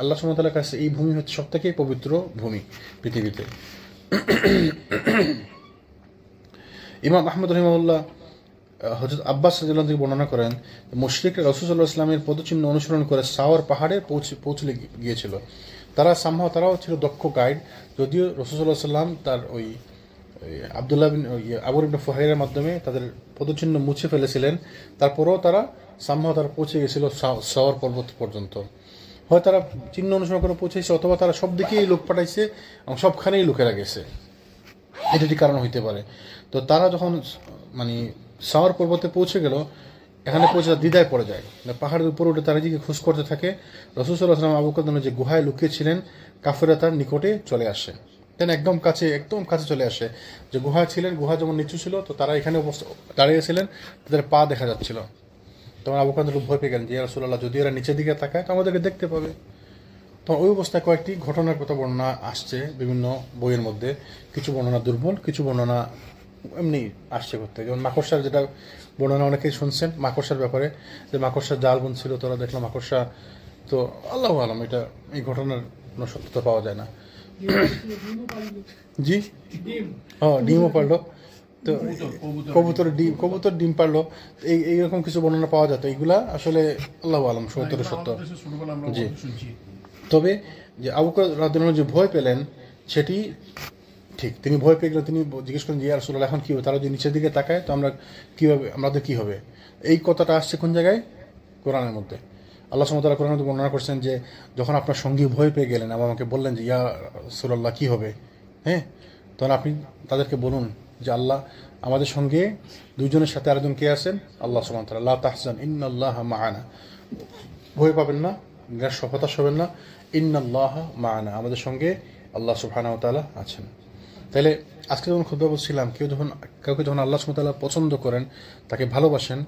আল্লাহ সুবহানাহু ওয়া তাআলার কাছে এই ভূমি হচ্ছে সব থেকে পবিত্র ভূমি পৃথিবীতে। ইমাম আহমদ রাহিমাহুল্লাহ হযরত আব্বাস রাদিয়াল্লাহু আনহু বর্ণনা করেন, মুশরিকরা রাসূল সাল্লাল্লাহু আলাইহি ওয়াসাল্লামের পদচিহ্ন অনুসরণ করে সাওয়ার পাহাড়ে পৌঁছলে গিয়েছিল। তারাও ছিল দক্ষ গাইড, যদিও রাসূল সাল্লাল্লাহু আলাইহি ওয়াসাল্লাম তার ওই আবদুল্লাহ বিন আবু ইবনে ফুহাইরের মাধ্যমে তাদের পদচিহ্ন মুছে ফেলেছিলেন, তারপরেও তারা সাম্য তারা পৌঁছে গেছিল সওয়ার পর্বত পর্যন্ত। হয় তারা চিহ্ন অনুসরণ করে পৌঁছেছে, অথবা তারা সব দিকেই লোক পাঠাইছে এবং সবখানেই লোকেরা গেছে, এটা একটি কারণ হইতে পারে। তো তারা যখন মানে সাওয়ার পর্বতে পৌঁছে গেল, এখানে পৌঁছে দ্বিধায় পড়ে যায়, পাহাড়ের উপরে উঠে তারা দিকে খোঁজ করতে থাকে। রাসূল সাল্লাল্লাহু আলাইহি ওয়াসাল্লাম আবু বকর যে গুহায় লুকিয়েছিলেন, কাফেররা তার নিকটে চলে আসে, তাই একদম কাছে চলে আসে। যে গুহায় ছিলেন, গুহা যেমন নিচু ছিল, তো তারা এখানে দাঁড়িয়েছিলেন, তাদের পা দেখা যাচ্ছিল। তখন আবু বকর রূপ ভয় পেয়ে গেলেন যে ইয়া রাসূলুল্লাহ, যদি এরা নিচের দিকে তাকায় তো আমাদেরকে দেখতে পাবে। তো ওই অবস্থায় কয়েকটি ঘটনার কথা বর্ণনা আসছে বিভিন্ন বইয়ের মধ্যে, কিছু বর্ণনা দুর্বল, কিছু বর্ণনা এমনি আসছে করতে। যেমন মাকড়সার যেটা বর্ণনা অনেকেই শুনছেন মাকড়সার ব্যাপারে, যে মাকড়সার জাল বুনছিল, তোরা দেখলাম মাকড়সা, তো আল্লাহু আলাম, এটা এই ঘটনার কোনো সত্যতা পাওয়া যায় না। জি, ডিমও পারলো, তো কবুতর ডিম পারলো, এইরকম কিছু বর্ণনা পাওয়া যায়। তো এইগুলা আসলে আল্লাহু আলাম সত্যটা সত্য। জি, তবে যে আবু বকর রাদিয়াল্লাহু আনহু যে ভয় পেলেন সেটি ঠিক, তিনি ভয় পেয়ে গেলেন। তিনি জিজ্ঞেস করেন যে ইয়া রাসূলুল্লাহ, এখন কি হবে? তারা যদি নিচের দিকে তাকায় তো আমাদের কি হবে? এই কথাটা আসছে কোন জায়গায়? কোরআনের মধ্যে। আল্লাহ সুবহানাহু ওয়া তাআলা কোরআনে বর্ণনা করছেন যে যখন আপনার সঙ্গী ভয় পেয়ে গেলেন এবং আমাকে বললেন যে ইয়া রাসূলুল্লাহ কি হবে, হ্যাঁ, তখন আপনি তাদেরকে বলুন যে আল্লাহ আমাদের সঙ্গে, দুইজনের সাথে আরেকজন কে আছেন? আল্লাহ সুবহানাহু ওয়া তাআলা। লা তাহজান ইন্নাল্লাহা মা'ানা, ভয় পাবেন না, হতাশ হবেন না, ইন্নাল্লাহা মা'ানা, আমাদের সঙ্গে আল্লাহ সুবহানাহু ওয়া তাআলা আছেন। তাহলে আজকে যখন খুতবা বলছিলাম, কাউকে যখন আল্লাহ সুবহানাহু ওয়া তাআলা পছন্দ করেন, তাকে ভালোবাসেন,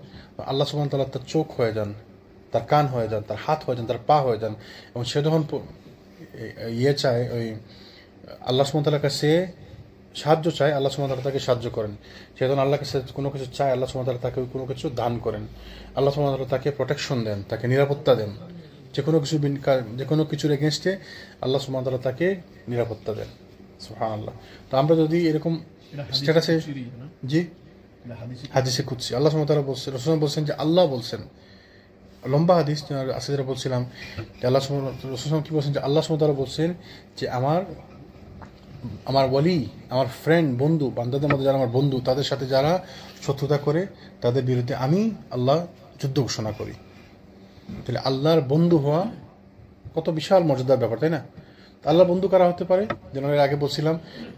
আল্লাহ সুবহানাহু ওয়া তাআলা তার চোখ হয়ে যান, তার কান হয়ে যান, তার হাত হয়ে যান, তার পা হয়ে যান। এবং সে যখন চায়, ওই আল্লাহ সুবহানাহু ওয়া তাআলার কাছে সাহায্য চায়, আল্লাহ সুবহানাহু ওয়া তাআলা তাকে সাহায্য করেন। সে যখন আল্লাহর কাছে কোনো কিছু চায়, আল্লাহ সুবহানাহু ওয়া তাআলা তাকে কোনো কিছু দান করেন। আল্লাহ সুবহানাহু ওয়া তাআলা তাকে প্রোটেকশন দেন, তাকে নিরাপত্তা দেন। যে কোনো কিছুর এগেনস্টে আল্লাহ সুবহানাহু ওয়া তাআলা তাকে নিরাপত্তা দেন। সুবহানাল্লাহ। তো আমরা যদি এরকম স্ট্যাটাসে, জি, হাদিসে কুদসি আল্লাহ সুবহানাহু ওয়া তাআলা বলছেন, রাসূল বলছেন যে আল্লাহ বলছেন, লম্বা হাদিস আছে যেটা বলছিলাম, রাসূল কি বলছেন যে আল্লাহ সুবহানাহু ওয়া তাআলা বলছেন যে আমার ওয়ালি, আমার ফ্রেন্ড, বন্ধু, বান্দাদের মধ্যে যারা আমার বন্ধু, তাদের সাথে যারা শত্রুতা করে, তাদের বিরুদ্ধে আমি আল্লাহ যুদ্ধ ঘোষণা করি। তাহলে আল্লাহর বন্ধু হওয়া কত বিশাল মর্যাদার ব্যাপার, তাই না? আল্লাহর বন্ধু কারা হতে পারে? যেন এর আগে বলছিলাম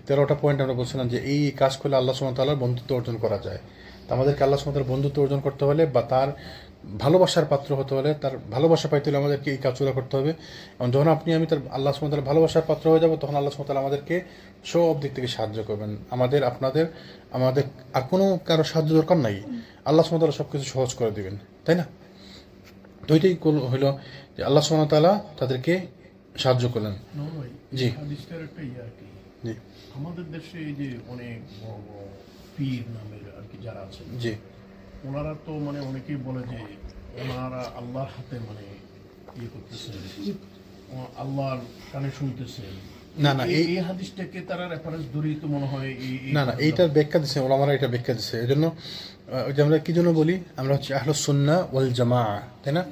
13টা পয়েন্ট আমরা বলছিলাম যে এই কাজ করলে আল্লাহ সুবহানাহু ওয়া তাআলার বন্ধুত্ব অর্জন করা যায়। তো আমাদেরকে আল্লাহ সুবহানাহু ওয়া তাআলার বন্ধুত্ব অর্জন করতে হলে বা তার ভালোবাসার পাত্র হতে হলে, তার ভালোবাসা পাইতে হলে আমাদেরকে এই কাজগুলো করতে হবে। এবং যখন আপনি আমি তার আল্লাহ সুবহানাহু ওয়া তাআলার ভালোবাসার পাত্র হয়ে যাব, তখন আল্লাহ সুবহানাহু ওয়া তাআলা আমাদেরকে সব দিক থেকে সাহায্য করবেন। আমাদের আর কোনো কারো সাহায্য দরকার নাই, আল্লাহ সুবহানাহু ওয়া তাআলা সবকিছু সহজ করে দিবেন, তাই না? তো এটাই হলো যে আল্লাহ সুবহানাহু ওয়া তাআলা তাদেরকে সাহায্য করলেন। জি, জি, আমাদের দেশে এই যে অনেক বড় বড় পীর নামের আর কি যারা আছে, জি, ওনারা তো মানে অনেকেই বলে যে ওনারা আল্লাহর হাতে মানে ইয়ে করতেছেন, আল্লাহর কানে শুনতেছেন। না, এই হাদিসটাকে তারা রেফারেন্স ধরেই তো মনে হয় না, এইটার ব্যাখ্যা দিচ্ছে ওলামারা, এটা ব্যাখ্যা দিচ্ছে। এই জন্য আমরা কি জন্য বলি, আমরা হচ্ছে আহলুস সুন্নাহ ওয়াল জামাআহ, তাই না?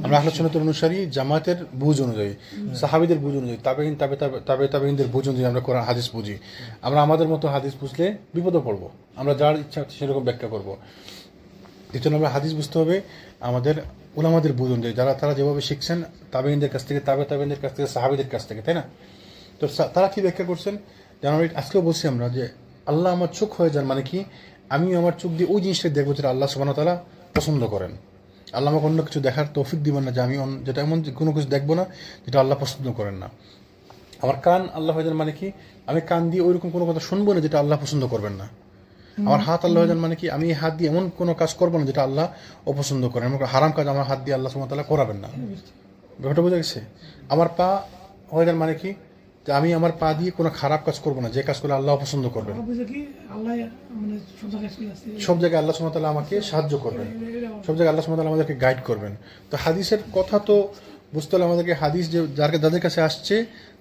আমরা আহলুস সুন্নাতের অনুসারী, জামাতের বুঝ অনুযায়ী, সাহাবীদের বুঝ অনুযায়ী, তাবেঈনদের বুঝ অনুযায়ী আমরা কোরআন হাদিস বুঝি। আমরা আমাদের মতো হাদিস বুঝলে বিপদে পড়বো, আমরা যার ইচ্ছা সেরকম ব্যাখ্যা করবো। এই জন্য আমরা হাদিস বুঝতে হবে আমাদের উলামাদের বুঝ অনুযায়ী, তারা যেভাবে শিখছেন তাবেঈনদের কাছ থেকে, তাবেঈনদের কাছ থেকে, সাহাবীদের কাছ থেকে, তাই না? তো তারা কি ব্যাখ্যা করছেন? যেন আজকেও বলছি আমরা যে আল্লাহ আমার চোখ হয়ে যান, মানে কি আমি আমার চোখ দিয়ে ওই জিনিসটা দেখবো যেটা আল্লাহ সুবহানাহু ওয়া তাআলা পছন্দ করেন। আল্লাহ আমাকে অন্য কিছু দেখার তৌফিক দিবেন না, যে আমি যেটা এমন কোনো কিছু দেখবো না যেটা আল্লাহ পছন্দ করেন না। আমার কান আল্লাহ হয়ে যান, মানে কি আমি কান দিয়ে ওইরকম কোনো কথা শুনবো না যেটা আল্লাহ পছন্দ করবেন না। আমার হাত আল্লাহ হয়ে যান, মানে কি আমি এই হাত দিয়ে এমন কোনো কাজ করবো না যেটা আল্লাহ অপছন্দ করেন। এমন হারাম কাজ আমার হাত দিয়ে আল্লাহ সুবহানাহু ওয়া তাআলা করাবেন না। ব্যাপারটা বোঝা গেছে? আমার পা হয়ে যান, মানে কি যে আমি আমার পা দিয়ে কোনো খারাপ কাজ করবো না, যে কাজ করলে আল্লাহ পছন্দ করবেন। সব জায়গায় আল্লাহ সুবহানাহু ওয়া তাআলা আমাকে সাহায্য করবেন, সব জায়গায় আল্লাহ সুবহানাহু ওয়া তাআলা আমাদেরকে গাইড করবেন। তো হাদিসের কথা তো বুঝতে হলে আমাদেরকে হাদিস যাদের কাছে আসছে,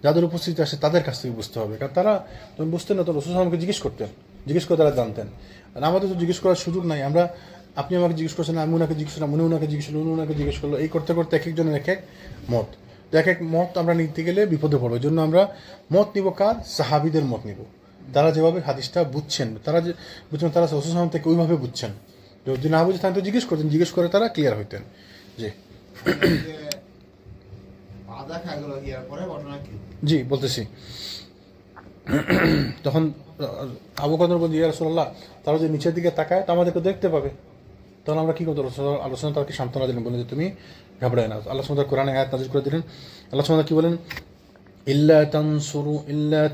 যাদের উপস্থিতি আসছে, তাদের কাছ থেকে বুঝতে হবে। কারণ তারা যখন বুঝতেন না, তো রাসূল আমাকে জিজ্ঞেস করে তারা জানতেন। আর আমাদের তো জিজ্ঞেস করার সুযোগ নাই। আপনি আমাকে জিজ্ঞেস করছেন, আমি উনাকে জিজ্ঞেস করলাম, উনি ওনাকে জিজ্ঞেস করলেন, উনি ওনাকে জিজ্ঞেস করলো, এই করতে করতে এক একজনের এক এক মত। এক এক মত আমরা নিতে গেলে বিপদে পড়বো। এই জন্য আমরা মত নিব কার? সাহাবীদের মত নিব। তারা যেভাবে হাদিসটা বুঝছেন, তারা যে বুঝছেন তারা রাসূল সাল্লাল্লাহু আলাইহি ওয়াসাল্লাম থেকে ওইভাবে বুঝছেন। যদি না বুঝে তাহলে তো জিজ্ঞেস করতেন, জিজ্ঞেস করে তারা ক্লিয়ার হইতেন। জি জি বলতেছি। তখন আবু বকর বললেন, ইয়া রাসূলুল্লাহ, তারা যে নিচের দিকে তাকায় তা আমাদেরকে দেখতে পাবে, তখন আমরা কি করতে? আলোচনা তাকে সান্ত্বনা দিলেন, বলেন যে তুমি ঘাবড়ায় না। আল্লাহ সুবহানাহু ওয়া তাআলা কোরআনে আয়াত নাযিল করে দিলেন। আল্লাহ সুবহানাহু ওয়া তাআলা কি বলেন? ইল্লা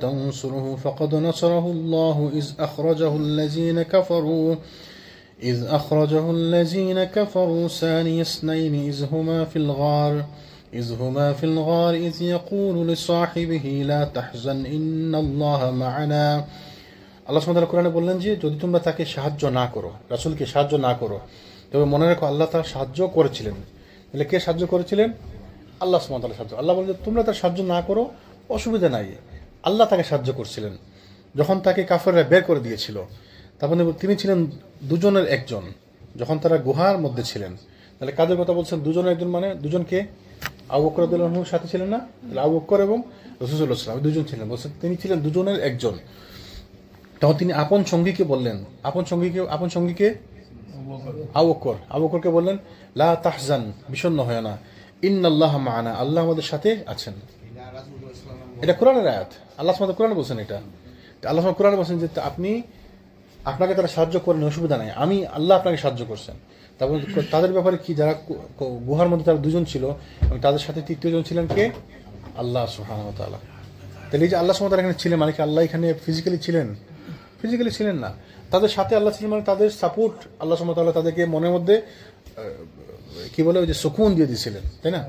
তানসুরুহু ফাকাদ নাসারাহুল্লাহু إذ أخرجه الذين كفروا ثاني اثنين إذ هما في الغار إذ يقول لصاحبه لا تحزن إن الله معنا। আল্লাহ সুবহানাহু ওয়া তাআলা কোরআনে বললেন যে যদি তোমরা তাকে সাহায্য না করো, রাসূলকে সাহায্য না করো, তবে মনে রাখো আল্লাহ তার সাহায্য করেছিলেন। তাহলে কে সাহায্য করেছিলেন? আল্লাহ সুবহানাহু ওয়া তাআলা সাহায্য। আল্লাহ বলেন যে তোমরা তার সাহায্য না করো, অসুবিধা নাই, আল্লাহ তাকে সাহায্য করছিলেন যখন তাকে কাফেররা বের করে দিয়েছিল। তারপরে তিনি ছিলেন দুজনের একজন যখন তারা গুহার মধ্যে ছিলেন। তাহলে কাদের কথা বলছেন? দুজনের একজন মানে দুজনকে? আবু বকর রাদিয়াল্লাহু আনহুর সাথে ছিলেন না? তাহলে আবু বকর এবং রাসূলুল্লাহ সাল্লাল্লাহু আলাইহি ওয়াসাল্লাম দুজন ছিলেন, বলছেন তিনি ছিলেন দুজনের একজন। তখন তিনি আপন সঙ্গীকে বললেন, আপন সঙ্গীকে আবু বকরকে বললেন, লা তাহজান, বিষণ্ণ হয় না, ইন্নাল্লাহা মা'ানা, আল্লাহ আমাদের সাথে আছেন। এটা কোরআনের আয়াত, আল্লাহ সুবহানাহু ওয়া তাআলা কোরআনে বলছেন। এটা আল্লাহ সুবহানাহু কোরআনে বলছেন যে আপনাকে তারা সাহায্য করেন, অসুবিধা নাই, আমি আল্লাহ আপনাকে সাহায্য করছেন। তারপর তাদের ব্যাপারে কি? যারা গুহার মধ্যে তারা দুজন ছিল এবং তাদের সাথে তৃতীয় জন ছিলেন কে? আল্লাহ সুবহানাহু ওয়া তাআলা। তাহলে এই যে আল্লাহ সুবহানাহু ওয়া তাআলা এখানে ছিলেন মানে কি আল্লাহ এখানে ফিজিক্যালি ছিলেন? ফিজিক্যালি ছিলেন না, তাদের সাথে আল্লাহ ছিলেন মানে তাদের সাপোর্ট। আল্লাহ সুবহানাহু ওয়া তাআলা তাদেরকে মনের মধ্যে কি বলে ওই যে সুকুন দিয়ে দিয়েছিলেন, তাই না?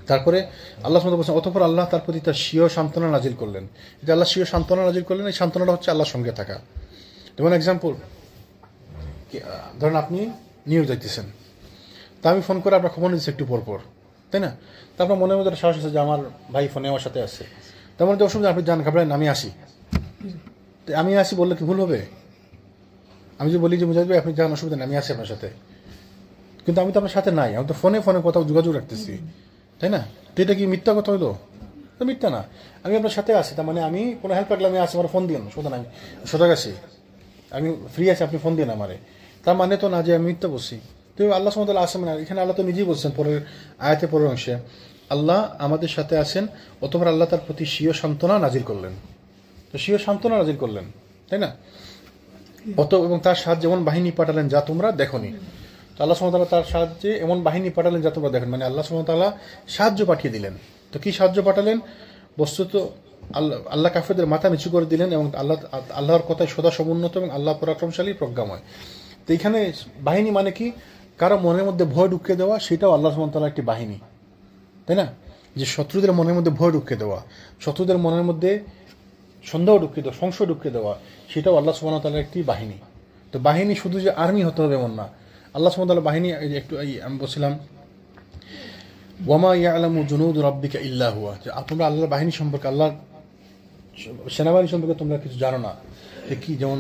তারপরে আল্লাহ সুবহানাহু ওয়া তাআলা বলছেন অতঃপর আল্লাহ তার প্রতি তার স্বীয় সান্ত্বনা নাজিল করলেন। যে আল্লাহ স্বীয় সান্ত্বনা নাজিল করলেন, এই সান্ত্বনাটা হচ্ছে আল্লাহর সঙ্গে থাকা। যেমন এক্সাম্পল, ধরেন আপনি নিউ ইয়র্ক যাইতেছেন, তা আমি ফোন করে আপনার খবর নিচ্ছি একটু পরপর, তাই না? তা আপনার মনের মধ্যে সাহস আছে যে আমার ভাই ফোনে আমার সাথে আছে, তেমন যে অসুবিধা, আপনি যান ঘাবড়েন, আমি আসি বললে কি ভুল হবে? আমি যে বলি যে মুজাহিদ ভাই আপনি যান, অসুবিধা নেই, আমি আসি আপনার সাথে, কিন্তু আমি তো আপনার সাথে নাই, আমি তো ফোনে কোথাও যোগাযোগ রাখতেছি, তাই না? তো এটা কি মিথ্যা কথা হইলো? তো মিথ্যা না, আমি আপনার সাথে আছি, তার মানে আমি কোনো হেল্প লাগলে আমি আসি, আমার ফোন দিন, সুতরাং আমি সোজা আছি, আমি ফ্রি আছি, আপনি ফোন দিন আমারে, তার মানে তো না যে আমি মিথ্যা বলছি। তো আল্লাহ সুবহানাহু ওয়া তাআলা আসেন না, এখানে আল্লাহ তো নিজেই বলছেন পরের আয়াতে পরের অংশে, আল্লাহ আমাদের সাথে আছেন, অতঃপর আল্লাহ তার প্রতি স্বীয় সান্ত্বনা নাজিল করলেন। তো স্বীয় সান্ত্বনা নাজিল করলেন, তাই না? এবং তার সাহায্যে এমন বাহিনী পাঠালেন যা তোমরা দেখোনি। তো আল্লাহ সুবহানাহু ওয়া তাআলা তার সাহায্যে এমন বাহিনী পাঠালেন যা তোমরা দেখেন, মানে আল্লাহ সুবহানাহু ওয়া তাআলা সাহায্য পাঠিয়ে দিলেন। তো কি সাহায্য পাঠালেন? বস্তুত আল্লাহ কাফেরদের মাথা নিচু করে দিলেন এবং আল্লাহর কথায় সদা সমুন্নত এবং আল্লাহ পরাক্রমশালী প্রজ্ঞাময়। তো এখানে বাহিনী মানে কি? কারো মনের মধ্যে ভয় ঢুকিয়ে দেওয়া, সেটাও আল্লাহ সুবহানাহু ওয়া তাআলার একটি বাহিনী, তাই না? যে শত্রুদের মনের মধ্যে ভয় ঢুকিয়ে দেওয়া, শত্রুদের মনের মধ্যে সন্দেহ ঢুকিয়ে দেওয়া, সংশয় ঢুকিয়ে দেওয়া, সেটাও আল্লাহ সুবহানাহু ওয়া তাআলার একটি বাহিনী। তো বাহিনী শুধু যে আর্মি হতে হবে এমন না, আল্লাহ সুবহানাহু ওয়া তাআলা বাহিনী একটু আমি বলছিলাম ওয়ামা ইয়ালামু জুনুদ রাব্বিকা ইল্লা হুয়া, যে তোমরা আল্লাহর বাহিনী সম্পর্কে, আল্লাহর সেনাবাহিনী সম্পর্কে তোমরা কিছু জানো না। যে কি? যেমন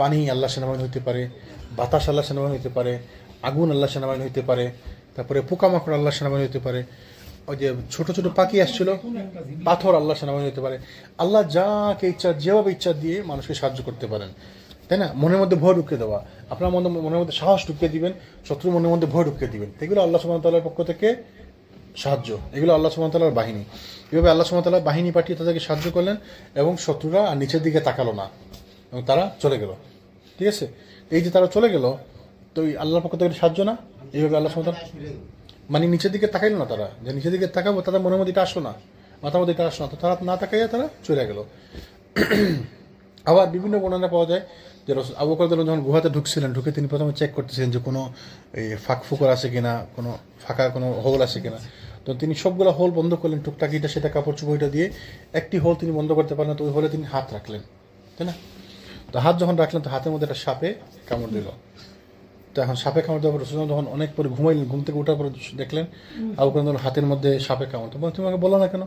পানি আল্লাহ সেনাবাহিনী হইতে পারে, বাতাস আল্লাহ সেনাবাহিনী হইতে পারে, আগুন আল্লাহ সেনাবাহিনী হইতে পারে, তারপরে পোকামাকড় আল্লাহ সেনাবাহিনী হইতে পারে, ওই যে ছোট ছোট পাখি আসছিল পাথর আল্লাহ সেনাবাহিনী হইতে পারে। আল্লাহ যাকে ইচ্ছা যেভাবে ইচ্ছা দিয়ে মানুষকে সাহায্য করতে পারেন, তাই না? মনের মধ্যে ভয় ঢুকিয়ে দেওয়া, আপনার মনের মধ্যে সাহস ঢুকিয়ে দিবেন, শত্রুর মনের মধ্যে ভয় ঢুকিয়ে দিবেন, এগুলো আল্লাহ সুবহানাহু ওয়া তাআলার পক্ষ থেকে সাহায্য, এগুলো আল্লাহ সুবহানাহু ওয়া তাআলার বাহিনী। এভাবে আল্লাহ সুবহানাহু ওয়া তাআলা বাহিনী পাঠিয়ে তাদেরকে সাহায্য করলেন এবং শত্রুরা আর নিচের দিকে তাকালো না এবং তারা চলে গেল। ঠিক আছে, এই যে তারা চলে গেল, তো আল্লাহর পক্ষ থেকে সাহায্য না? এইভাবে আল্লাহ সুবহানাহু ওয়া তাআলা মানে নিচের দিকে তাকাইল না, তারা যে নিচের দিকে তাকাবো তাদের মনের মধ্যে এটা আসলো না, মাথার মধ্যে এটা আসলো না, তো তারা না তাকাইয়া তারা চলে গেল। আবার বিভিন্ন বর্ণনা পাওয়া যায় যে আবু বকর রাদিয়াল্লাহু আনহু যখন গুহাতে ঢুকছিলেন, ঢুকে তিনি প্রথমে চেক করতেছিলেন যে কোনো ফাঁক ফুকর আছে কিনা, কোনো ফাঁকা কোনো হোল আছে কিনা। তো তিনি সবগুলো হোল বন্ধ করলেন, টুকটাক এটা সেটা কাপড় চোপড়টা দিয়ে। একটি হোল তিনি বন্ধ করতে পারলেন, তো ওই হোলে তিনি হাত রাখলেন, তাই না? তো হাত যখন রাখলেন, তো হাতের মধ্যে একটা সাপে কামড় দিল। তো এখন সাপে কামড় দেওয়ার পর রাসূলুল্লাহ যখন অনেক পরে ঘুমাইলেন, ঘুম থেকে ওঠার পরে দেখলেন আবু বকর হাতের মধ্যে সাপে কামড়। তো তুমি আমাকে বলো না কেন?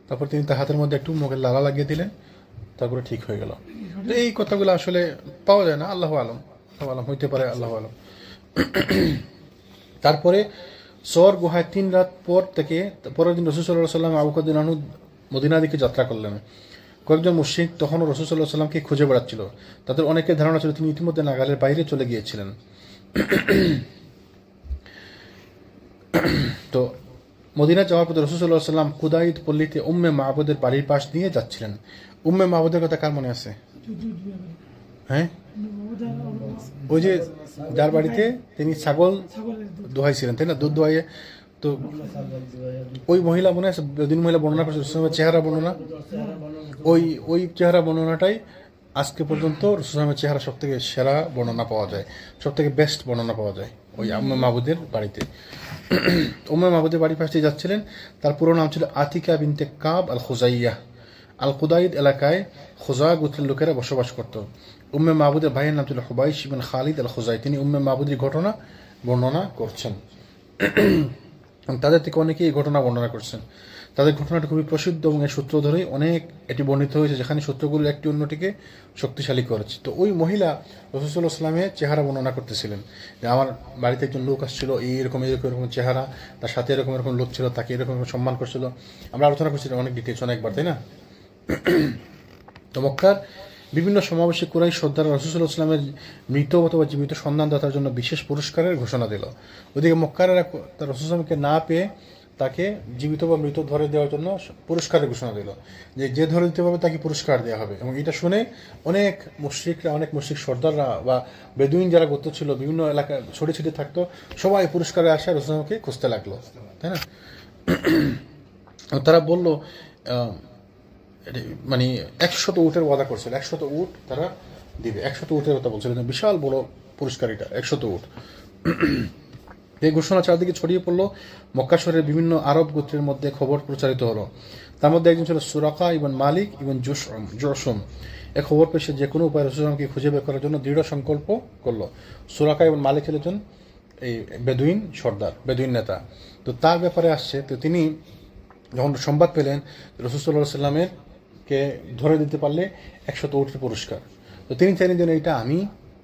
তারপর তিনি তার হাতের মধ্যে একটু মুখে লালা লাগিয়ে দিলেন, তারপরে ঠিক হয়ে গেল। তো এই কথাগুলো আসলে পাওয়া যায় না, আল্লাহু আলম, হইতে পারে, আল্লাহু আলম। তারপরে সওর গুহায় 3 রাত পর থেকে পরের দিন রাসূল সাল্লাল্লাহু আলাইহি ওয়াসাল্লাম আবু বকর রাদিয়াল্লাহু আনহু মদিনার দিকে যাত্রা করলেন। কয়েকজন মুশরিক তখনও রাসূল সাল্লাল্লাহু আলাইহি ওয়াসাল্লামকে খুঁজে বেড়াচ্ছিল। তাদের অনেকের ধারণা ছিল তিনি ইতিমধ্যে নাগালের বাইরে চলে গিয়েছিলেন। তো মদিনা যাওয়ার পথে রাসূল সাল্লাল্লাহু আলাইহি ওয়াসাল্লাম কুদাইদ পল্লীতে উম্মে মাবুদের বাড়ির পাশ দিয়ে যাচ্ছিলেন। উম্মে মাবুদের কথা কার মনে আছে? হ্যাঁ, ওই যে যার বাড়িতে তিনি ছাগল দোহাইছিলেন, তাই না? দুধ দোহাইয়ে, তো ওই মহিলা মনে আছে, বেদুইন মহিলা বর্ণনা করছে রাসূলের চেহারা বর্ণনা, ওই চেহারা বর্ণনাটাই আজকে পর্যন্ত রাসূলের চেহারা সব থেকে সেরা বর্ণনা পাওয়া যায়, সব থেকে বেস্ট বর্ণনা পাওয়া যায় ওই উম্মে মাবুদের বাড়িতে। উম্মে মাবুদের বাড়ির পাশে যাচ্ছিলেন। তার পুরো নাম ছিল আতিকা বিনতে কাব আল খুজাইয়া। আল কুদাইদ এলাকায় খুজা গোত্রের লোকেরা বসবাস করত। উম্মে মাবুদের ভাইয়ের নাম ছিল হুবাইশ ইবনে খালিদ আল খুজাই। তিনি উম্মে মাবুদের ঘটনা বর্ণনা করছেন। তাদের থেকে অনেকেই এই ঘটনা বর্ণনা করছেন। তাদের ঘটনাটা খুবই প্রসিদ্ধ এবং এর সূত্র ধরেই অনেক এটি বর্ণিত হয়েছে, যেখানে সূত্রগুলো একটি অন্যটিকে শক্তিশালী করেছে। তো ওই মহিলা রাসূল সাল্লাল্লাহু আলাইহি ওয়াসাল্লামের চেহারা বর্ণনা করতেছিলেন যে আমার বাড়িতে একজন লোক আসছিল, এরকম চেহারা, তার সাথে এরকম লোক ছিল, তাকে এরকম সম্মান করছিল। আমরা আলোচনা করছিলাম অনেক ডিটেলস অনেকবার, তাই না? তো মক্কার বিভিন্ন সমাবেশে কুরাইশ সর্দার রাসূল সাল্লাল্লাহু আলাইহি ওয়াসাল্লামের মৃত অথবা জীবিত সন্ধানদাতার জন্য বিশেষ পুরস্কারের ঘোষণা দিল। ওদিকে মক্কারেরা রাসূল সাল্লাল্লাহু আলাইহি ওয়াসাল্লামকে না পেয়ে তাকে জীবিত বা মৃত ধরে দেওয়ার জন্য পুরস্কারের ঘোষণা দিল, যে ধরে দিতে পারবে তাকে পুরস্কার দেওয়া হবে। এবং এটা শুনে অনেক মুশরিক সর্দাররা বা বেদুইন যারা গোত্র ছিল, বিভিন্ন এলাকায় ছড়িয়ে ছিটিয়ে থাকতো, সবাই পুরস্কারের আশায় রাসূল সাল্লাল্লাহু আলাইহি ওয়াসাল্লামকে খুঁজতে লাগলো, তাই না? তারা বলল, মানে 100 উটের ওয়াদা করছিল, 100 উট তারা দিবে, 100 উটের কথা বলছিল, বিশাল বড় পুরস্কার এটা, 100 উট। এই ঘোষণা চারদিকে ছড়িয়ে পড়লো। মক্কা শহরের বিভিন্ন আরব গোত্রের মধ্যে খবর প্রচারিত হলো। তার মধ্যে একজন ছিল সুরাকা ইবন মালিক ইবন জুসুম। এ খবর পেয়ে সে যে কোনো উপায়ে রাসূল সাল্লাল্লাহু আলাইহি ওয়াসাল্লামকে খুঁজে বের করার জন্য দৃঢ় সংকল্প করলো। সুরাকা ইবন মালিক ছিল একজন এই বেদুইন সর্দার, বেদুইন নেতা। তো তার ব্যাপারে আসছে। তো তিনি যখন সংবাদ পেলেন রাসূল সাল্লাল্লাহু আলাইহি ওয়াসাল্লামের কে ধরে দিতে পারলে 100 উটের পুরস্কার, তো তিনি চাইলেন যেন এটা আমি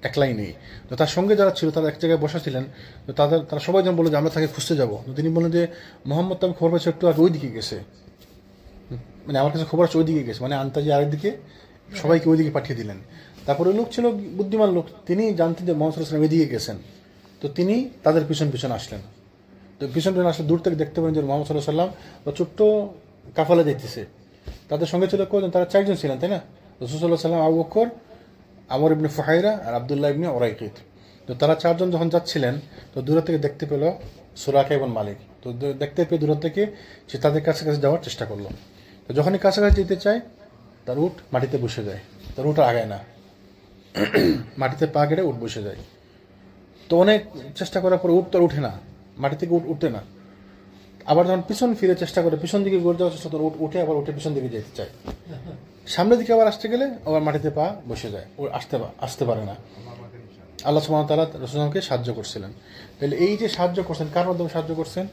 একলাই নেই। তো তার সঙ্গে যারা ছিল তারা এক জায়গায় বসা ছিলেন। তো তারা সবাই যেন বললো যে আমরা তাকে খুঁজতে যাবো। তো তিনি বললেন যে মোহাম্মদ তো আমি খবর পাচ্ছি একটু আর ওইদিকে গেছে, মানে আমার কাছে খবর আছে ওইদিকে গেছে, মানে আন্তাজি আরেকদিকে সবাইকে ওইদিকে পাঠিয়ে দিলেন। তারপরে লোক ছিল বুদ্ধিমান লোক, তিনি জানতেন যে মোহাম্মদ সাল্লাল্লাহু আলাইহি ওয়াসাল্লাম এদিকে গেছেন। তো তিনি তাদের পিছন পিছন আসলেন। তো পিছন পিছন আসলে দূর থেকে দেখতে পেলেন যে মোহাম্মদ সাল্লাল্লাহু আলাইহি ওয়াসাল্লাম বা ছোট্ট কাফালা যাইতেছে। তাদের সঙ্গে ছিল কজন? তারা 4 জন ছিলেন, তাই না? রাসূল সাল্লাল্লাহু আলাইহি ওয়াসাল্লাম, আবু বকর, আমর ইবনে ফুহাইরা আর আব্দুল্লাহ ইবনে উরাইকিত। তো তারা 4 জন যখন যাচ্ছিলেন, তো দূর থেকে দেখতে পেল সুরাকা ইবন মালিক। তো দেখতে পেয়ে দূর থেকে সে তাদের কাছে যাওয়ার চেষ্টা করলো। তো যখনই কাছাকাছি যেতে চায়, তার উট মাটিতে বসে যায়, তার উট আগায় না, মাটিতে পা গেড়ে উট বসে যায়। তো অনেক চেষ্টা করার পর উট তো উঠে না, মাটি থেকে উঠ উঠতে না। আবার যখন পিছন ফিরে চেষ্টা করে, পিছন দিকে গড়ে যাওয়ার চেষ্টা করে, উঠ উঠে আবার উঠে পিছন দিকে যেতে চায়। সামনের দিকে আবার আসতে গেলে আবার মাটিতে পা বসে যায়, ও আসতে পারে না। আল্লাহ সুবহানাহু ওয়া তাআলা রাসূলকে সাহায্য করছিলেন। তাহলে এই যে সাহায্য করছেন, কার মাধ্যমে সাহায্য করছেন?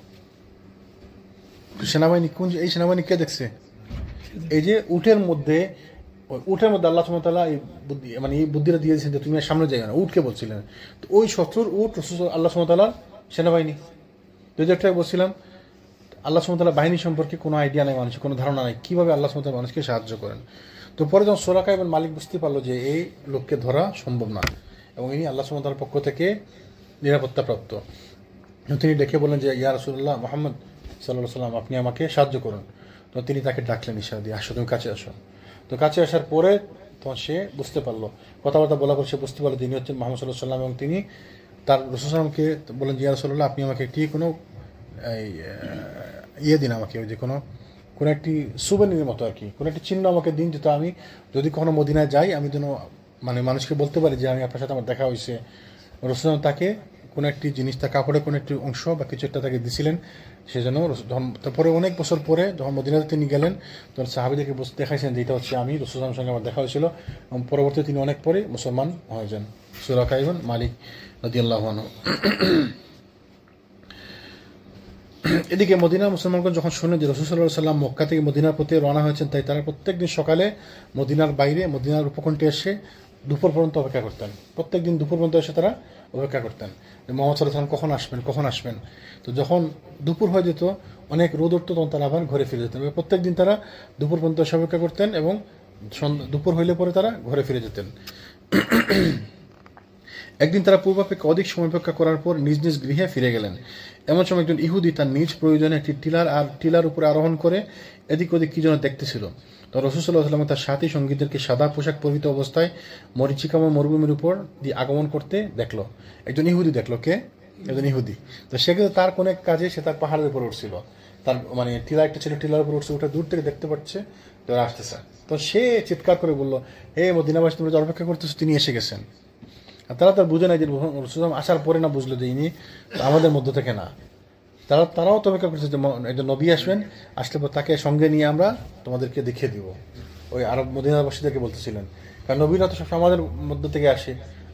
সেনাবাহিনী। এই সেনাবাহিনী কে দেখছে? এই যে উটের মধ্যে আল্লাহ সুবহানাহু ওয়া তাআলা এই বুদ্ধিটা দিয়ে দিয়েছেন যে তুমি সামনে যাবে না, উটকে বলছিলেন। তো ওই শত্রুর উট আল্লাহ সুবহানাহু ওয়া তাআলার সেনাবাহিনী। যেটা বলছিলাম, আল্লাহ সুবহানাহু ওয়া তাআলা বাহিনী সম্পর্কে কোনো আইডিয়া নেই মানুষের, কোনো ধারণা নেই কিভাবে আল্লাহ সুবহানাহু ওয়া তাআলা মানুষকে সাহায্য করেন। তো পরে যখন সুরাকা ইবন মালিক বুঝতে পারলো যে এই লোককে ধরা সম্ভব না এবং ইনি আল্লাহ সুবহানাহু ওয়া তাআলার পক্ষ থেকে নিরাপত্তা প্রাপ্ত, তিনি ডেকে বললেন যে ইয়া রাসূলুল্লাহ মুহাম্মদ সাল্লাল্লাহু আলাইহি ওয়াসাল্লাম, আপনি আমাকে সাহায্য করুন। তো তিনি তাকে ডাকলেন ইশারা দিয়ে, আসো, তুমি কাছে আসো। তো কাছে আসার পরে তখন সে বুঝতে পারলো, কথাবার্তা বলা করে সে বুঝতে পারলো তিনি হচ্ছেন মুহাম্মদ সাল্লাল্লাহু আলাইহি ওয়াসাল্লাম। এবং তিনি তার রাসূল সাল্লাল্লাহু আলাইহি ওয়াসাল্লামকে বললেন, ইয়া রাসূলুল্লাহ, আপনি আমাকে একটি কোনো দিন, আমাকে ওই যে কোনো একটি সুবেনির মতো আর কি, কোনো একটি চিহ্ন আমাকে দিন, যেটা আমি যদি কখনো মদিনায় যাই আমি যেন মানে মানুষকে বলতে পারি যে আমি আপনার সাথে আমার দেখা হয়েছে। রাসূল তাকে কোনো একটি জিনিস, তার কাপড়ের কোনো একটি অংশ বা কিছু একটা তাকে দিছিলেন। সে যেন তারপরে অনেক বছর পরে যখন মদিনাতে তিনি গেলেন, তখন সাহাবীদেরকে দেখাইছেন যে এটা হচ্ছে আমি, রাসূল সঙ্গে আমার দেখা হয়েছিল। এবং পরবর্তীতে তিনি অনেক পরে মুসলমান হয়ে যান, সুরাকা ইবন মালিক রাদিয়াল্লাহু আনহু। এদিকে মদিনার মুসলমানগণ যখন শুনে যে রাসূল সাল্লাল্লাহু আলাইহি ওয়াসাল্লাম মক্কা থেকে মদিনার প্রতি রওনা হয়েছেন, তাই তারা প্রত্যেকদিন সকালে মদিনার বাইরে, মদিনার উপকণ্ঠে এসে দুপুর পর্যন্ত অপেক্ষা করতেন। প্রত্যেকদিন দুপুর পর্যন্ত এসে তারা অপেক্ষা করতেন যে মুহাম্মদ সাল্লাল্লাহু আলাইহি ওয়াসাল্লাম কখন আসবেন। তো যখন দুপুর হয়ে যেত, অনেক রোদ উঠত, তখন তারা আবার ঘরে ফিরে যেতেন। প্রত্যেকদিন তারা দুপুর পর্যন্ত এসে অপেক্ষা করতেন এবং দুপুর হইলে পরে তারা ঘরে ফিরে যেতেন। একদিন তারা পূর্বাপেক্ষা অধিক সময় অপেক্ষা করার পর নিজ নিজ গৃহে ফিরে গেলেন। এমন সময় একজন ইহুদি তার নিজ প্রয়োজনে একটি টিলার উপরে আরোহণ করে এদিক ওদিক কি যেন দেখতেছিল। তো রাসূল সাল্লাল্লাহু আলাইহি ওয়াসাল্লাম তার সাথী সঙ্গীদেরকে সাদা পোশাক পরিহিত অবস্থায় মরীচিকাময় মরুভূমির উপর দিয়ে আগমন করতে দেখলো। একজন ইহুদি দেখলো। কে? একজন ইহুদি। তো সে কিন্তু তার কোন এক কাজে সে তার পাহাড়ের উপর উঠছিল, তার মানে টিলা একটা ছিল, টিলার উপর উঠছে, ওটা দূর থেকে দেখতে পাচ্ছে তারা আসতেছে। তো সে চিৎকার করে বললো, হে মদিনাবাসী, তোমরা যারা অপেক্ষা করতেছো তিনি এসে গেছেন। আর তারা তার বুঝে নাই যে রাসূল আসার পরে না বুঝলো যে ইনি আমাদের মধ্য থেকে না। তারাও তো অপেক্ষা করছে যে একজন নবী আসবেন, আসলে পর তাকে সঙ্গে নিয়ে আমরা তোমাদেরকে দেখিয়ে দিব। ওই আরব মদিনাবাসীদেরকে বলতেছিলেন, কারণ নবীরা তো সবসময় আমাদের মধ্য থেকে আসে,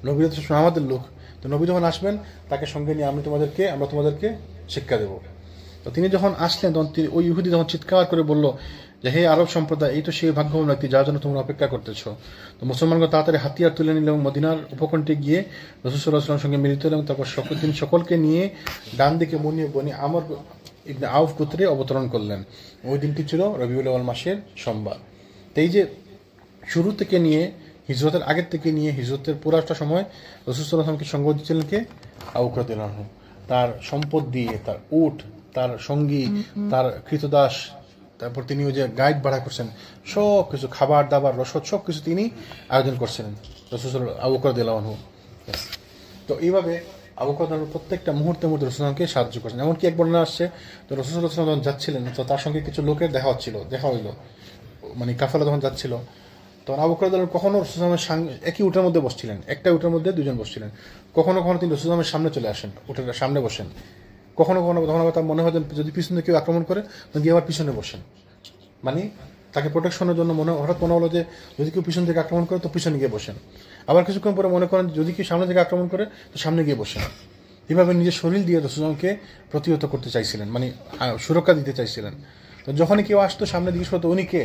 নবীরা তো সবসময় আমাদের লোক। তো নবী যখন আসবেন তাকে সঙ্গে নিয়ে আমরা তোমাদেরকে শিক্ষা দেব। তো তিনি যখন আসলেন তখন ওই ইহুদি যখন চিৎকার করে বলল যে হে আরব সম্প্রদায়, এই তো সেই ভাগ্যবান ব্যক্তি যার জন্য তোমরা অপেক্ষা করতেছ। তো মুসলমানগণ তাড়াতাড়ি হাতিয়ার তুলে নিল এবং মদিনার উপকণ্ঠে গিয়ে রাসূল সাল্লাল্লাহু আলাইহি ওয়াসাল্লামের সঙ্গে মিলিত হলেন। তারপর তিনি সকলকে নিয়ে ডান দিকে বনি আমর ইবনে আউফ গোত্রে অবতরণ করলেন। ওই দিনটি ছিল রবিউল আউয়াল মাসের সোমবার। তো এই যে শুরু থেকে নিয়ে হিজরতের আগের থেকে নিয়ে হিজরতের পুরাটা সময় রাসূল সাল্লাল্লাহু আলাইহি ওয়াসাল্লামকে সঙ্গ দিচ্ছিলেন কে? আবু বকর রাদিয়াল্লাহু আনহু। তার সম্পদ দিয়ে, তার উট, তার সঙ্গী, তার কৃতদাস, তারপর তিনি ওই যে গাইড ভাড়া করছেন, সব কিছু খাবার দাবার রসদ সব কিছু তিনি আয়োজন করছিলেন রাসূল আবু বকর রাদিয়াল্লাহু আনহু। তো এইভাবে আবু বকর রাদিয়াল্লাহু আনহু প্রত্যেকটা মুহূর্তে রাসূল সাল্লাল্লাহু আলাইহি ওয়াসাল্লামকে সাহায্য করছেন। এমনকি এক বর্ণনা আসছে, তো রাসূল সাল্লাল্লাহু আলাইহি ওয়াসাল্লাম যখন যাচ্ছিলেন তো তার সঙ্গে কিছু লোকের দেখা হইলো, মানে কাফেলা যখন যাচ্ছিল তখন আবু বকর রাদিয়াল্লাহু আনহু কখনো রাসূল সাল্লাল্লাহু আলাইহি ওয়াসাল্লামের একই উটের মধ্যে বসছিলেন, একটা উটের মধ্যে দুজন বসছিলেন। কখনো কখনো তিনি রাসূল সাল্লাল্লাহু আলাইহি ওয়াসাল্লামের সামনে চলে আসেন, উটের সামনে বসেন। কখনো তার মনে হয় যদি পিছনে কেউ আক্রমণ করে তখন গিয়ে আবার পিছনে বসেন, মানে তাকে প্রোটেকশনের জন্য হঠাৎ মনে হলো যে যদি কেউ পিছন থেকে আক্রমণ করে তো পিছনে গিয়ে বসেন। আবার কিছুক্ষণ পরে মনে করেন যদি কেউ সামনে থেকে আক্রমণ করে তো সামনে গিয়ে বসেন। এইভাবে নিজের শরীর দিয়ে রাসূল সাল্লাল্লাহু আলাইহি ওয়াসাল্লামকে প্রতিহত করতে চাইছিলেন, মানে সুরক্ষা দিতে চাইছিলেন। তো যখনই কেউ আসতো সামনে জিজ্ঞেস করতো উনি কে,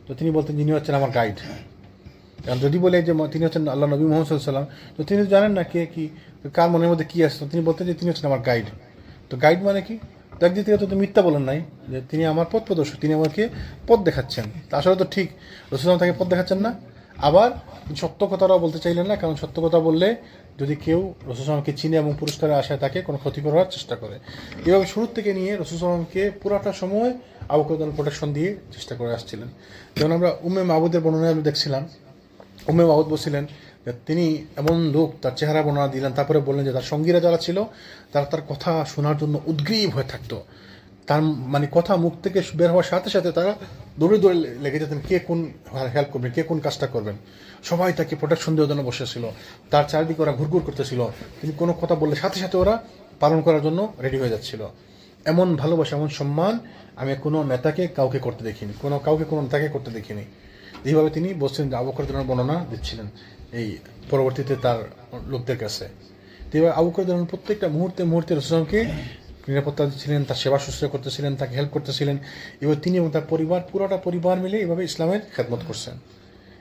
তো তিনি বলতেন যিনি হচ্ছেন আমার গাইড। কারণ যদি বলে যে তিনি হচ্ছেন আল্লাহ নবী মুহাম্মদ সাল্লাল্লাহু আলাইহি ওয়াসাল্লাম, তো তিনি জানেন না কে কি কার মনের মধ্যে কি আসতো, তিনি বলতেন যে তিনি হচ্ছেন আমার গাইড। তো গাইড মানে কি? তো একদিক থেকে তো মিথ্যা বলেন নাই যে তিনি আমার পথ প্রদর্শক, তিনি আমাকে পথ দেখাচ্ছেন। তা আসলে তো ঠিক রাসূল সাল্লাল্লাহু আলাইহি ওয়াসাল্লাম তাকে পথ দেখাচ্ছেন না। আবার সত্য কথাটাও বলতে চাইলেন না, কারণ সত্য কথা বললে যদি কেউ রাসূল সাল্লাল্লাহু আলাইহি ওয়াসাল্লামকে চিনে এবং পুরস্কারের আশায় তাকে কোনো ক্ষতি করার চেষ্টা করে। এভাবে শুরু থেকে নিয়ে রাসূল সাল্লাল্লাহু আলাইহি ওয়াসাল্লামকে পুরাটা সময় আবু বকর রাদিয়াল্লাহু আনহু প্রোটেকশন দিয়ে চেষ্টা করে আসছিলেন। যেমন আমরা উম্মে মাবুদের বর্ণনায় আমরা দেখছিলাম, উম্মে মাবুদ বলছিলেন যে তিনি এমন লোক, তার চেহারা বর্ণনা দিলেন, তারপরে বললেন যে তার সঙ্গীরা যারা ছিল তারা তার কথা শোনার জন্য উদ্গ্রীব হয়ে থাকতো। তার মানে কথা মুখ থেকে বের হওয়ার সাথে সাথে তারা দৌড়ে লেগে যেতেন কে কোন হেল্প করবেন, কে কোন কাজটা করবেন। সবাই তাকে প্রোটেকশন দেওয়ার জন্য বসেছিল, তার চারিদিকে ওরা ঘুরঘুর করতেছিল। তিনি কোনো কথা বললে সাথে সাথে ওরা পালন করার জন্য রেডি হয়ে যাচ্ছিল। এমন ভালোবাসা, এমন সম্মান আমি কোনো নেতাকে কাউকে করতে দেখিনি, কোনো নেতাকে করতে দেখিনি। এইভাবে তিনি বলছিলেন যে আবু বকর রাদিয়াল্লাহু আনহু বর্ণনা দিচ্ছিলেন এই পরবর্তীতে তার লোকদের কাছে। এইভাবে আবু বকর রাদিয়াল্লাহু আনহু প্রত্যেকটা মুহূর্তে রাসূল সাল্লাল্লাহু আলাইহি ওয়াসাল্লামকে নিরাপত্তা দিচ্ছিলেন, তার সেবা শুশ্রূষা করতেছিলেন, তাকে হেল্প করতেছিলেন। এবার তিনি এবং তার পুরোটা পরিবার মিলে এভাবে ইসলামের খেদমত করছেন।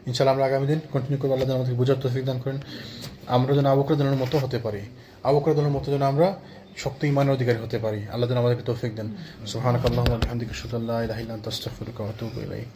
ইনশাআল্লাহ আমরা আগামী দিন কন্টিনিউ করবো। আল্লাহ আমাদেরকে বুঝার তৌফিক দান করেন, আমরা যেন আবু বকর রাদিয়াল্লাহু আনহুর মতো হতে পারি, আবু বকর রাদিয়াল্লাহু আনহুর মতো যেন আমরা শক্ত ঈমানের অধিকারী হতে পারি। আল্লাহ যেন আমাদেরকে তৌফিক দেন। সুবহানাকাল্লাহুম্মা ওয়া বিহামদিকা আশহাদু আল্লা ইলাহা ইল্লা আনতা আস্তাগফিরুকা ওয়া আতুবু ইলাইক।